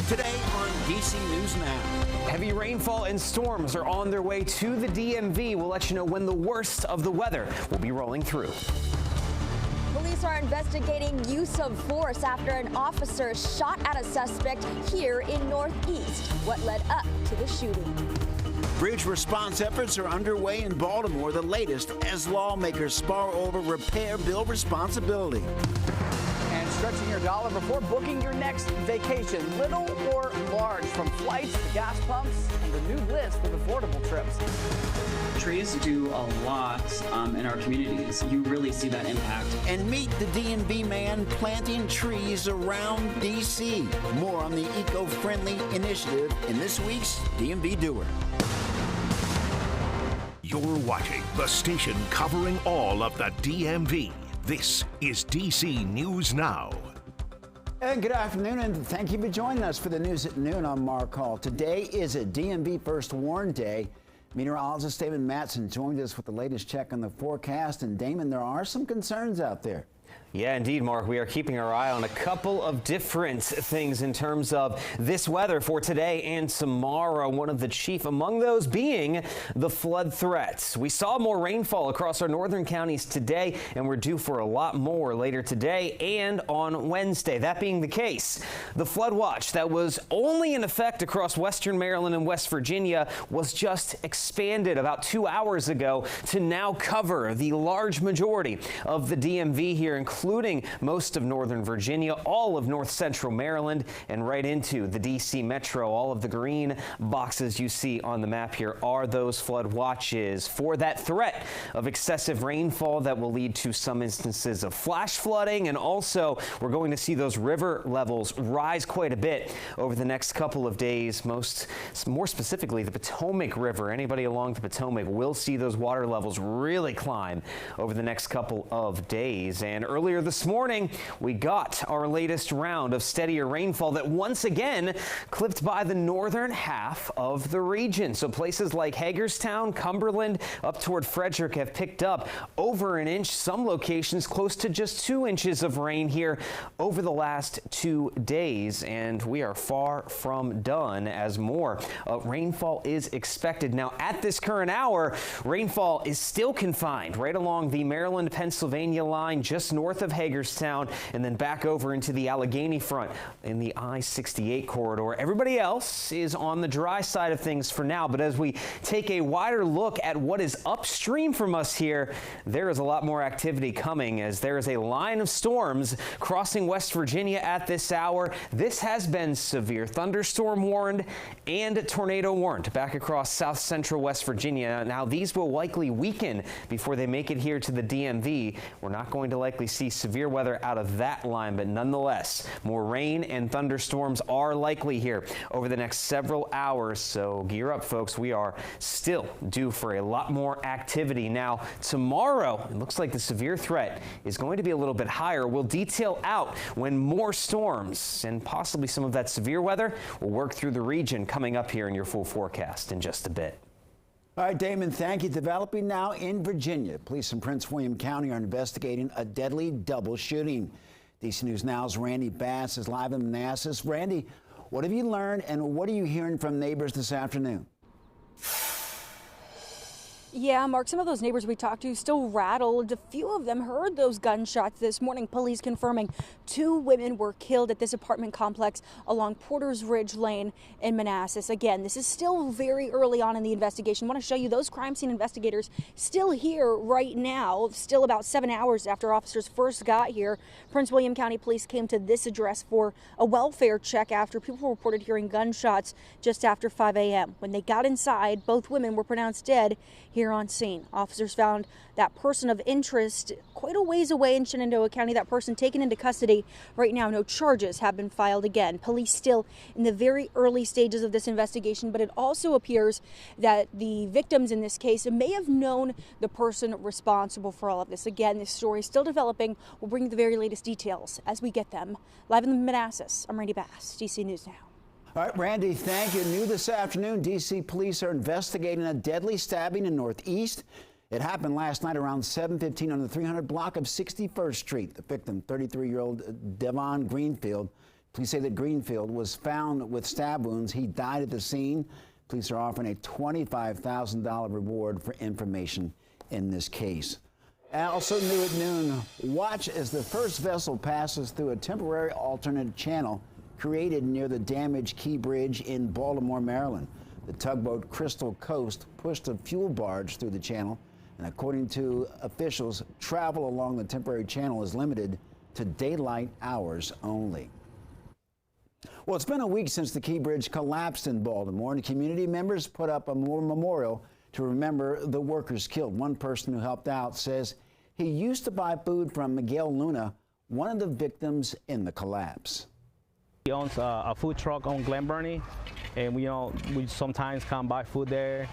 Today on DC News Now. Heavy rainfall and storms are on their way to the DMV. We'll let you know when the worst of the weather will be rolling through. Police are investigating use of force after an officer shot at a suspect here in Northeast. What led up to the shooting? Bridge response efforts are underway in Baltimore, the latest as lawmakers spar over repair bill responsibility. And stretching your dollar before booking your next vacation, little or large, from flights to gas pumps and the new list with affordable trips. Trees do a lot in our communities. You really see that impact. And meet the DMV man planting trees around DC. More on the eco-friendly initiative in this week's DMV Doer. You're watching the station covering all of the DMV. This is DC News Now. And good afternoon, and thank you for joining us for the news at noon. I'm Mark Hall. Today is a DMV First Warn Day. Meteorologist Damon Matson joined us with the latest check on the forecast. And Damon, there are some concerns out there. Yeah, indeed, Mark. We are keeping our eye on a couple of different things in terms of this weather for today and tomorrow. One of the chief among those being the flood threats. We saw more rainfall across our northern counties today, and we're due for a lot more later today and on Wednesday. That being the case, the flood watch that was only in effect across western Maryland and West Virginia was just expanded about 2 hours ago to now cover the large majority of the DMV here, including most of northern Virginia, all of north central Maryland, and right into the DC metro. All of the green boxes you see on the map here are those flood watches for that threat of excessive rainfall that will lead to some instances of flash flooding. And also, we're going to see those river levels rise quite a bit over the next couple of days. More specifically, the Potomac River. Anybody along the Potomac will see those water levels really climb over the next couple of days. And earlier this morning, we got our latest round of steadier rainfall that once again clipped by the northern half of the region. So places like Hagerstown, Cumberland, up toward Frederick have picked up over an inch. Some locations close to just 2 inches of rain here over the last 2 days. And we are far from done as more rainfall is expected. Now, at this current hour, rainfall is still confined right along the Maryland-Pennsylvania line, just north of Hagerstown, and then back over into the Allegheny front in the I-68 corridor. Everybody else is on the dry side of things for now, but as we take a wider look at what is upstream from us here, there is a lot more activity coming as there is a line of storms crossing West Virginia at this hour. This has been severe thunderstorm warned and tornado warned back across south central West Virginia. Now, these will likely weaken before they make it here to the DMV. We're not going to likely see severe weather out of that line, but nonetheless, more rain and thunderstorms are likely here over the next several hours. So gear up, folks. We are still due for a lot more activity. Now, tomorrow, it looks like the severe threat is going to be a little bit higher. We'll detail out when more storms and possibly some of that severe weather will work through the region coming up here in your full forecast in just a bit. All right, Damon, thank you. Developing now in Virginia. Police in Prince William County are investigating a deadly double shooting. DC News Now's Randy Bass is live in Manassas. Randy, what have you learned and what are you hearing from neighbors this afternoon? Yeah, Mark, some of those neighbors we talked to still rattled. A few of them heard those gunshots this morning. Police confirming 2 women were killed at this apartment complex along Porter's Ridge Lane in Manassas. Again, this is still very early on in the investigation. I want to show you those crime scene investigators still here right now, still about 7 hours after officers first got here. Prince William County Police came to this address for a welfare check after people reported hearing gunshots just after 5 a.m. When they got inside, both women were pronounced dead here on scene. Officers found that person of interest quite a ways away in Shenandoah County. That person taken into custody right now. No charges have been filed again. Police still in the very early stages of this investigation, but it also appears that the victims in this case may have known the person responsible for all of this. Again, this story is still developing. We'll bring you the very latest details as we get them. Live in Manassas, I'm Randy Bass, DC News Now. All right, Randy, thank you. New this afternoon, D.C. police are investigating a deadly stabbing in Northeast. It happened last night around 7:15 on the 300 block of 61st Street. The victim, 33-year-old Devon Greenfield, Police say that Greenfield was found with stab wounds. He died at the scene. Police are offering a $25,000 reward for information in this case. Also new at noon, watch as the first vessel passes through a temporary alternate channel created near the damaged Key Bridge in Baltimore, Maryland. The tugboat Crystal Coast pushed a fuel barge through the channel, and according to officials, travel along the temporary channel is limited to daylight hours only. Well, it's been a week since the Key Bridge collapsed in Baltimore, and community members put up a memorial to remember the workers killed. One person who helped out says he used to buy food from Miguel Luna, one of the victims in the collapse. He owns a food truck on Glen Burnie, and we sometimes come buy food there,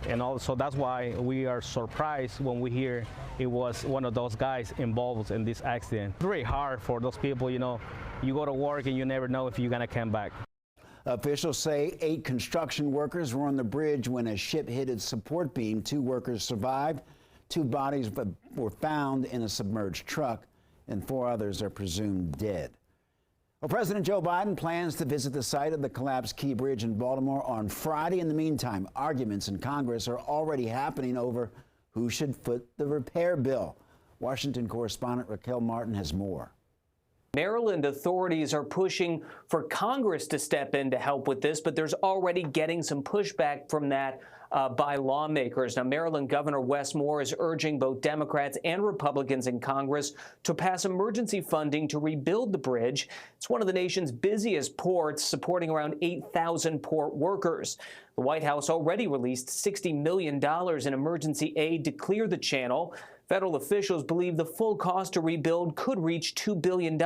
and also that's why we are surprised when we hear it was one of those guys involved in this accident. It's very hard for those people, you go to work and you never know if you're gonna come back. Officials say 8 construction workers were on the bridge when a ship hit its support beam. 2 workers survived. 2 bodies were found in a submerged truck, and 4 others are presumed dead. Well, President Joe Biden plans to visit the site of the collapsed Key Bridge in Baltimore on Friday. In the meantime, arguments in Congress are already happening over who should foot the repair bill. Washington correspondent Raquel Martin has more. Maryland authorities are pushing for Congress to step in to help with this, but there's already getting some pushback from that by lawmakers. Now, Maryland Governor Wes Moore is urging both Democrats and Republicans in Congress to pass emergency funding to rebuild the bridge. It's one of the nation's busiest ports, supporting around 8,000 port workers. The White House already released $60 million in emergency aid to clear the channel. Federal officials believe the full cost to rebuild could reach $2 billion.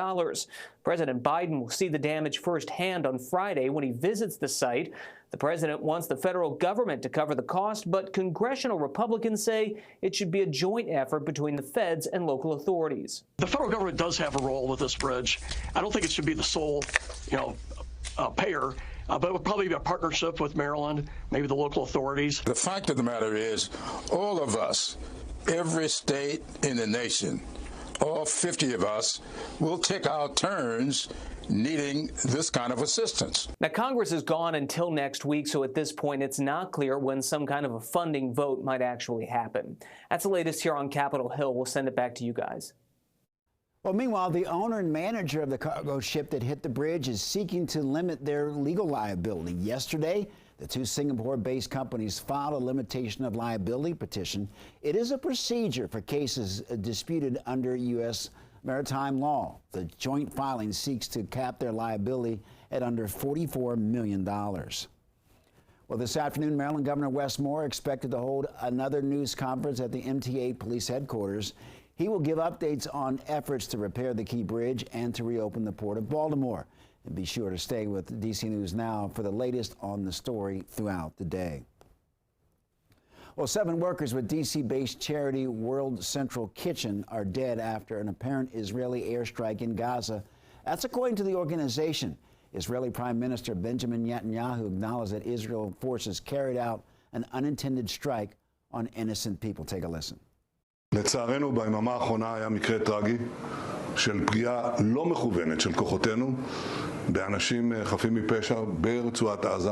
President Biden will see the damage firsthand on Friday when he visits the site. The president wants the federal government to cover the cost, but congressional Republicans say it should be a joint effort between the feds and local authorities. The federal government does have a role with this bridge. I don't think it should be the sole, payer. But it would probably be a partnership with Maryland, maybe the local authorities. The fact of the matter is, all of us, every state in the nation, all 50 of us, will take our turns needing this kind of assistance. Now, Congress is gone until next week, so at this point, it's not clear when some kind of a funding vote might actually happen. That's the latest here on Capitol Hill. We'll send it back to you guys. Well, meanwhile, the owner and manager of the cargo ship that hit the bridge is seeking to limit their legal liability. Yesterday, the 2 Singapore-based companies filed a limitation of liability petition. It is a procedure for cases disputed under U.S. maritime law. The joint filing seeks to cap their liability at under $44 million. Well, this afternoon, Maryland Governor Wes Moore expected to hold another news conference at the MTA police headquarters. He will give updates on efforts to repair the Key Bridge and to reopen the Port of Baltimore. And be sure to stay with DC News Now for the latest on the story throughout the day. Well, 7 workers with DC-based charity World Central Kitchen are dead after an apparent Israeli airstrike in Gaza. That's according to the organization. Israeli Prime Minister Benjamin Netanyahu acknowledged that Israel forces carried out an unintended strike on innocent people. Take a listen. לצערנו ביממה האחרונה היה מקרה טרגי של פגיעה לא מכוונת של כוחותינו באנשים חפים מפשע ברצועת עזה.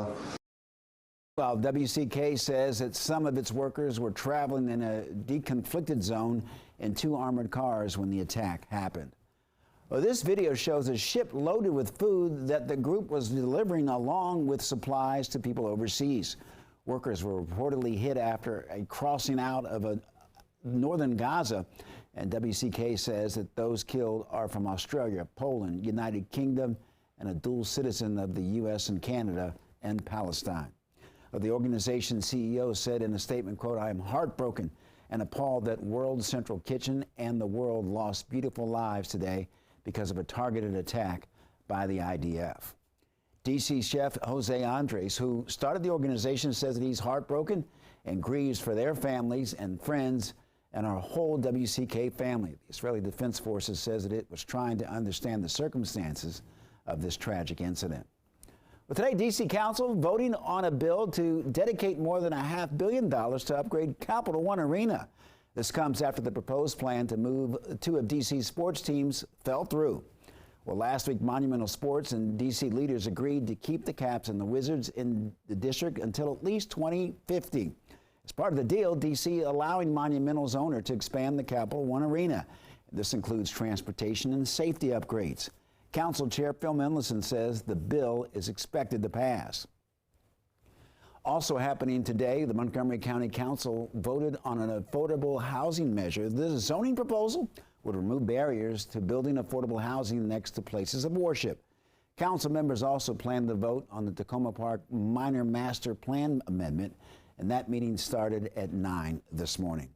Well, WCK says that some of its workers were traveling in a deconflicted zone in 2 armored cars when the attack happened. Well, this video shows a ship loaded with food that the group was delivering along with supplies to people overseas. Workers were reportedly hit after a crossing out of a northern Gaza, and WCK says that those killed are from Australia, Poland, United Kingdom, and a dual citizen of the U.S. and Canada and Palestine. The organization's CEO said in a statement, quote, "I am heartbroken and appalled that World Central Kitchen and the world lost beautiful lives today because of a targeted attack by the IDF." DC chef Jose Andres, who started the organization, says that he's heartbroken and grieves for their families and friends and our whole WCK family. The Israeli Defense Forces says that it was trying to understand the circumstances of this tragic incident. Well, today, D.C. Council voting on a bill to dedicate more than $500 million to upgrade Capital One Arena. This comes after the proposed plan to move 2 of D.C.'s sports teams fell through. Well, last week, Monumental Sports and D.C. leaders agreed to keep the Caps and the Wizards in the district until at least 2050. As part of the deal, D.C. allowing Monumental's owner to expand the Capital One Arena. This includes transportation and safety upgrades. Council Chair Phil Mendelson says the bill is expected to pass. Also happening today, the Montgomery County Council voted on an affordable housing measure. This zoning proposal would remove barriers to building affordable housing next to places of worship. Council members also plan to vote on the Tacoma Park Minor Master Plan Amendment, and that meeting started at 9 this morning.